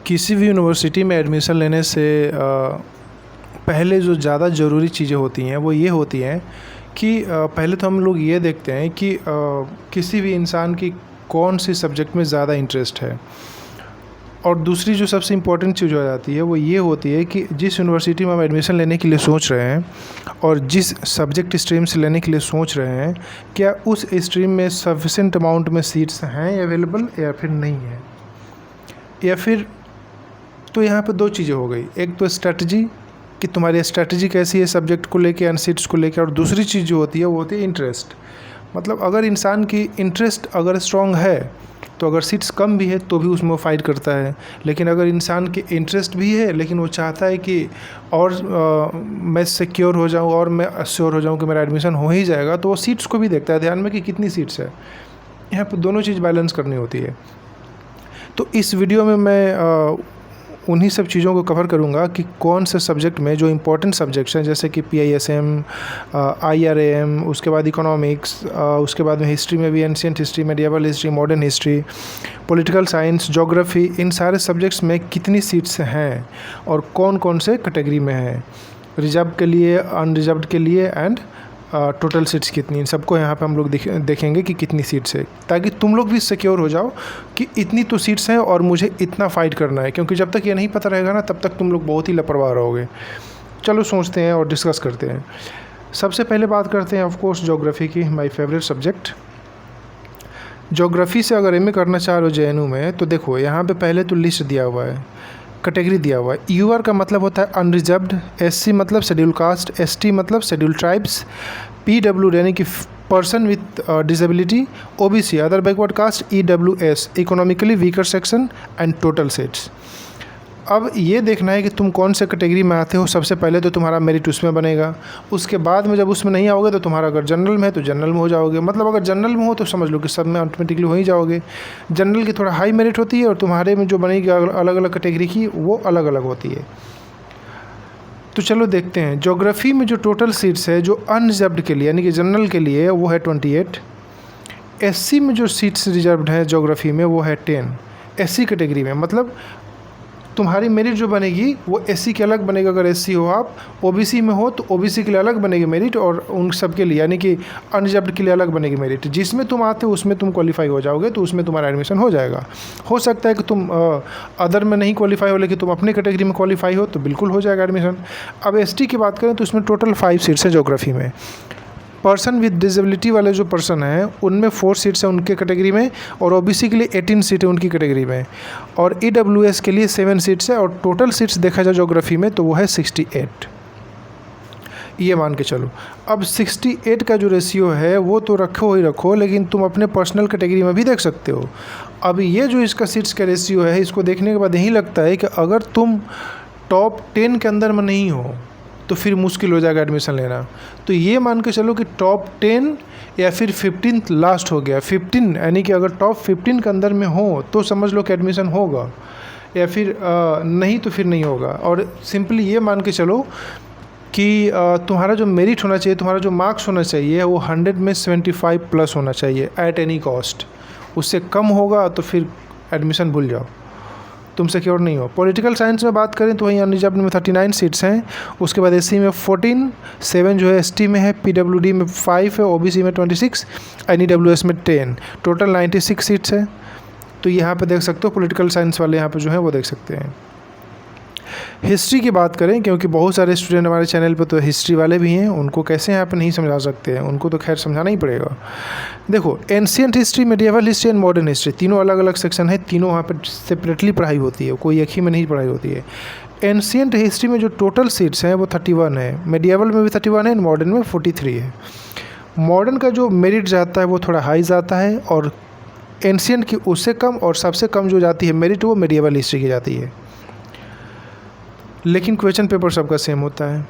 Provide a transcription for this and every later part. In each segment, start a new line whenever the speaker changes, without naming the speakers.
किसी भी यूनिवर्सिटी में एडमिशन लेने से पहले जो ज़्यादा ज़रूरी चीज़ें होती हैं वो ये होती हैं कि पहले तो हम लोग ये देखते हैं कि किसी भी इंसान की कौन सी सब्जेक्ट में ज़्यादा इंटरेस्ट है। और दूसरी जो सबसे इम्पोर्टेंट चीज़ हो जाती है वो ये होती है कि जिस यूनिवर्सिटी में हम एडमिशन लेने के लिए सोच रहे हैं और जिस सब्जेक्ट स्ट्रीम से लेने के लिए सोच रहे हैं, क्या उस स्ट्रीम में सफिशेंट अमाउंट में सीट्स हैं अवेलेबल या फिर नहीं है। या फिर तो यहाँ पे दो चीज़ें हो गई, एक तो स्ट्रेटजी कि तुम्हारी स्ट्रेटजी कैसी है सब्जेक्ट को लेके एंड सीट्स को लेके, और दूसरी चीज़ जो होती है वो होती है इंटरेस्ट। मतलब अगर इंसान की इंटरेस्ट अगर स्ट्रॉन्ग है तो अगर सीट्स कम भी है तो भी उसमें वो फाइट करता है। लेकिन अगर इंसान की इंटरेस्ट भी है लेकिन वो चाहता है कि और मैं सिक्योर हो जाऊँ और मैं श्योर हो जाऊँ कि मेरा एडमिशन हो ही जाएगा, तो वो सीट्स को भी देखता है ध्यान में कि कितनी सीट्स है। यहाँ पर दोनों चीज़ बैलेंस करनी होती है। तो इस वीडियो में मैं उन्हीं सब चीज़ों को कवर करूँगा कि कौन से सब्जेक्ट में जो इम्पोर्टेंट सब्जेक्ट्स हैं जैसे कि PISM, IRAM, उसके बाद इकोनॉमिक्स, उसके बाद में हिस्ट्री में भी ancient history, medieval history, modern history, political science, geography, इन सारे सब्जेक्ट्स में कितनी सीट्स हैं और कौन कौन से कैटेगरी में हैं, रिजर्व के लिए, अनरिजर्व्ड के लिए एंड टोटल सीट्स कितनी, इन सबको यहाँ पे हम लोग देखेंगे कि कितनी सीट्स है, ताकि तुम लोग भी सिक्योर हो जाओ कि इतनी तो सीट्स हैं और मुझे इतना फ़ाइट करना है। क्योंकि जब तक ये नहीं पता रहेगा ना तब तक तुम लोग बहुत ही लापरवाह रहोगे। चलो सोचते हैं और डिस्कस करते हैं। सबसे पहले बात करते हैं ऑफ कोर्स ज्योग्राफी की, माय फेवरेट सब्जेक्ट। ज्योग्राफी से अगर MA करना चाह रहे हो JNU में तो देखो यहाँ पर पहले तो लिस्ट दिया हुआ है, कैटेगरी दिया हुआ है। UR का मतलब होता है अनरिजर्व्ड, SC मतलब शेड्यूल कास्ट, ST मतलब शेड्यूल ट्राइब्स, PW यानी कि person with disability, OBC other backward caste, EWS economically weaker section and total seats. अब ये देखना है कि तुम कौन से कैटेगरी में आते हो। सबसे पहले तो तुम्हारा मेरिट उसमें बनेगा, उसके बाद में जब उसमें नहीं आओगे तो तुम्हारा अगर जनरल में है तो जनरल में हो जाओगे। मतलब अगर जनरल में हो तो समझ लो कि सब में ऑटोमेटिकली हो ही जाओगे। जनरल की थोड़ा हाई मेरिट होती है और तुम्हारे में जो बनेगी अलग अलग कैटेगरी की वो अलग अलग होती है। तो चलो देखते हैं। ज्योग्राफी में जो टोटल सीट्स है जो अनरिजर्व्ड के लिए यानी कि जनरल के लिए वो है 28। SC में जो सीट्स रिजर्व्ड है ज्योग्राफी में वो है 10 SC कैटेगरी में। मतलब तुम्हारी मेरिट जो बनेगी वो SC के अलग बनेगा अगर SC हो आप, OBC में हो तो OBC के लिए अलग बनेगी मेरिट और उन सब के लिए यानी कि अनरिजर्व्ड के लिए अलग बनेगी मेरिट। जिसमें तुम आते हो उसमें तुम क्वालिफाई हो जाओगे तो उसमें तुम्हारा एडमिशन हो जाएगा। हो सकता है कि तुम अदर में नहीं क्वालिफाई हो लेकिन तुम अपने कैटेगरी में क्वालिफाई हो तो बिल्कुल हो जाएगा एडमिशन। अब ST की बात करें तो उसमें टोटल 5 सीट्स है ज्योग्राफी में। पर्सन विद डिसेबिलिटी वाले जो पर्सन हैं उनमें 4 सीट्स हैं उनके कैटेगरी में, और OBC के लिए 18 सीट है उनकी कैटेगरी में, और EWS के लिए 7 सीट्स है, और टोटल सीट्स देखा जाए ज्योग्राफी में तो वो है 68। ये मान के चलो। अब 68 का जो रेशियो है वो तो रखो ही रखो, लेकिन तुम अपने पर्सनल कैटेगरी में भी देख सकते हो। अब ये जो इसका सीट्स का रेशियो है इसको देखने के बाद यही लगता है कि अगर तुम टॉप 10 के अंदर में नहीं हो तो फिर मुश्किल हो जाएगा एडमिशन लेना। तो ये मान के चलो कि टॉप 10 या फिर 15 लास्ट हो गया। 15 यानी कि अगर टॉप 15 के अंदर में हो तो समझ लो कि एडमिशन होगा, या फिर नहीं तो फिर नहीं होगा। और सिंपली ये मान के चलो कि तुम्हारा जो मेरिट होना चाहिए, तुम्हारा जो मार्क्स होना चाहिए वो 100 में 75 प्लस होना चाहिए एट एनी कॉस्ट। उससे कम होगा तो फिर एडमिशन भूल जाओ, तुम सिक्योर नहीं हो। पॉलिटिकल साइंस में बात करें तो वहीं अनरिजर्व्ड में 39 सीट्स हैं। उसके बाद SC में 14, 7 जो है ST में है, PWD में 5 है, OBC में 26, NEWS में 10, टोटल 96 सीट्स है। तो यहाँ पे देख सकते हो पॉलिटिकल साइंस वाले यहाँ पे जो है वो देख सकते हैं। हिस्ट्री की बात करें, क्योंकि बहुत सारे स्टूडेंट हमारे चैनल पे तो हिस्ट्री वाले भी हैं, उनको कैसे यहाँ पे नहीं समझा सकते हैं, उनको तो खैर समझाना ही पड़ेगा। देखो ancient history, medieval history and modern history तीनों अलग अलग सेक्शन है, तीनों वहाँ पे सेपरेटली पढ़ाई होती है, कोई एक ही में नहीं पढ़ाई होती है। एंशिएंट हिस्ट्री में जो टोटल सीट्स हैं वो 31 है, मेडिएवल में भी 31 है, मॉडर्न में 43 है। मॉडर्न का जो मेरिट जाता है वो थोड़ा हाई जाता है, और एंशिएंट की उससे कम और सबसे कम जो जाती है मेरिट वो मेडिएवल हिस्ट्री की जाती है। लेकिन क्वेश्चन पेपर सबका सेम होता है।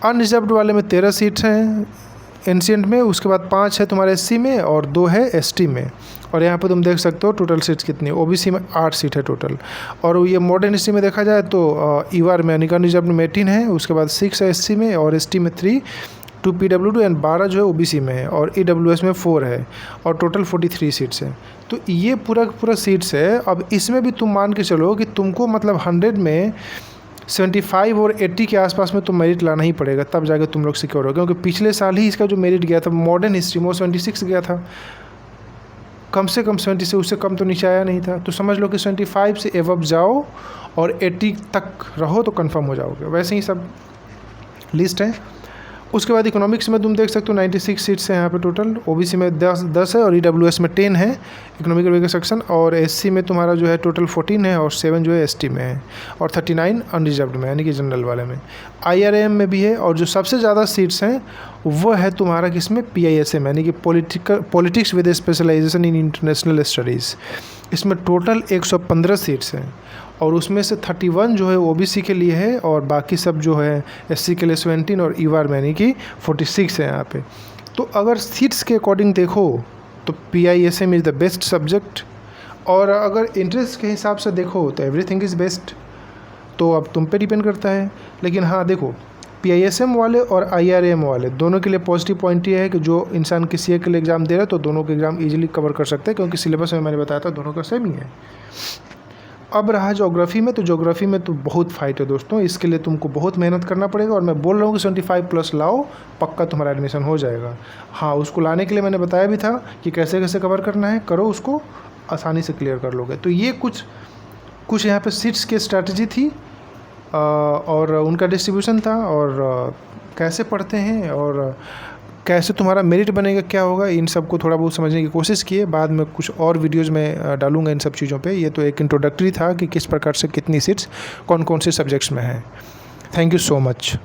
अनरिजर्व्ड वाले में 13 सीट्स हैं एंशिएंट में, उसके बाद 5 है तुम्हारे SC में और 2 है ST में। और यहाँ पे तुम देख सकते हो टोटल सीट्स कितनी। OBC में 8 सीट है टोटल। और ये मॉडर्न हिस्ट्री में देखा जाए तो UR में यानी अनरिजर्व्ड में 18 है, उसके बाद 6 है SC में और ST में 3, 2 PWD एंड 12 जो है OBC में है और EWS में 4 है और टोटल 43 सीट्स हैं। तो ये पूरा सीट्स है। अब इसमें भी तुम मान के चलो कि तुमको मतलब 100 में 75 और 80 के आसपास में तो मेरिट लाना ही पड़ेगा, तब जाके तुम लोग सिक्योर हो, क्योंकि पिछले साल ही इसका जो मेरिट गया था मॉडर्न हिस्ट्री में 76 गया था, कम से कम 70 से उससे कम तो नीचे आया नहीं था। तो समझ लो कि 75 से एवब जाओ और 80 तक रहो तो कंफर्म हो जाओगे। वैसे ही सब लिस्ट है। उसके बाद इकोनॉमिक्स में तुम देख सकते हो 96 सीट्स हैं यहाँ पे टोटल। OBC में 10 है और EWS में 10 है इकोनॉमिकल वीकर सेक्शन, और SC में तुम्हारा जो है टोटल 14 है और 7 जो है ST में है और 39 अनरिजर्व्ड में यानी कि जनरल वाले में। IRM में भी है, और जो सबसे ज़्यादा सीट्स हैं वो है तुम्हारा किसमें, PISM यानी कि politics with specialisation in international studies. इसमें टोटल 115 सीट्स हैं और उसमें से 31 जो है OBC के लिए है और बाकी सब जो है SC के लिए 17 और EWAR में यानी कि 46 है यहाँ पे। तो अगर सीट्स के अकॉर्डिंग देखो तो PISM is the best subject, और अगर इंटरेस्ट के हिसाब से देखो तो एवरीथिंग इज़ बेस्ट। तो अब तुम पे डिपेंड करता है। लेकिन हाँ देखो, PISM वाले और IRM वाले दोनों के लिए पॉजिटिव पॉइंट ये है कि जो इंसान किसी एक के लिए एग्ज़ाम दे रहा है तो दोनों के एग्ज़ाम ईजिली कवर कर सकते हैं, क्योंकि सिलेबस में मैंने बताया था दोनों का सेम ही है। अब रहा ज्योग्राफी में, तो ज्योग्राफी में तो बहुत फाइट है दोस्तों, इसके लिए तुमको बहुत मेहनत करना पड़ेगा, और मैं बोल रहा हूँ कि 75+ लाओ, पक्का तुम्हारा एडमिशन हो जाएगा। हाँ, उसको लाने के लिए मैंने बताया भी था कि कैसे कैसे कवर करना है, करो उसको, आसानी से क्लियर कर लोगे। तो ये कुछ यहाँ पे सीट्स की स्ट्रैटेजी थी और उनका डिस्ट्रीब्यूशन था, और कैसे पढ़ते हैं और कैसे तुम्हारा मेरिट बनेगा, क्या होगा, इन सब को थोड़ा बहुत समझने की कोशिश किए। बाद में कुछ और वीडियोस में डालूंगा इन सब चीज़ों पे। ये तो एक इंट्रोडक्टरी था कि किस प्रकार से कितनी सीट्स कौन कौन से सब्जेक्ट्स में हैं। Thank you so much.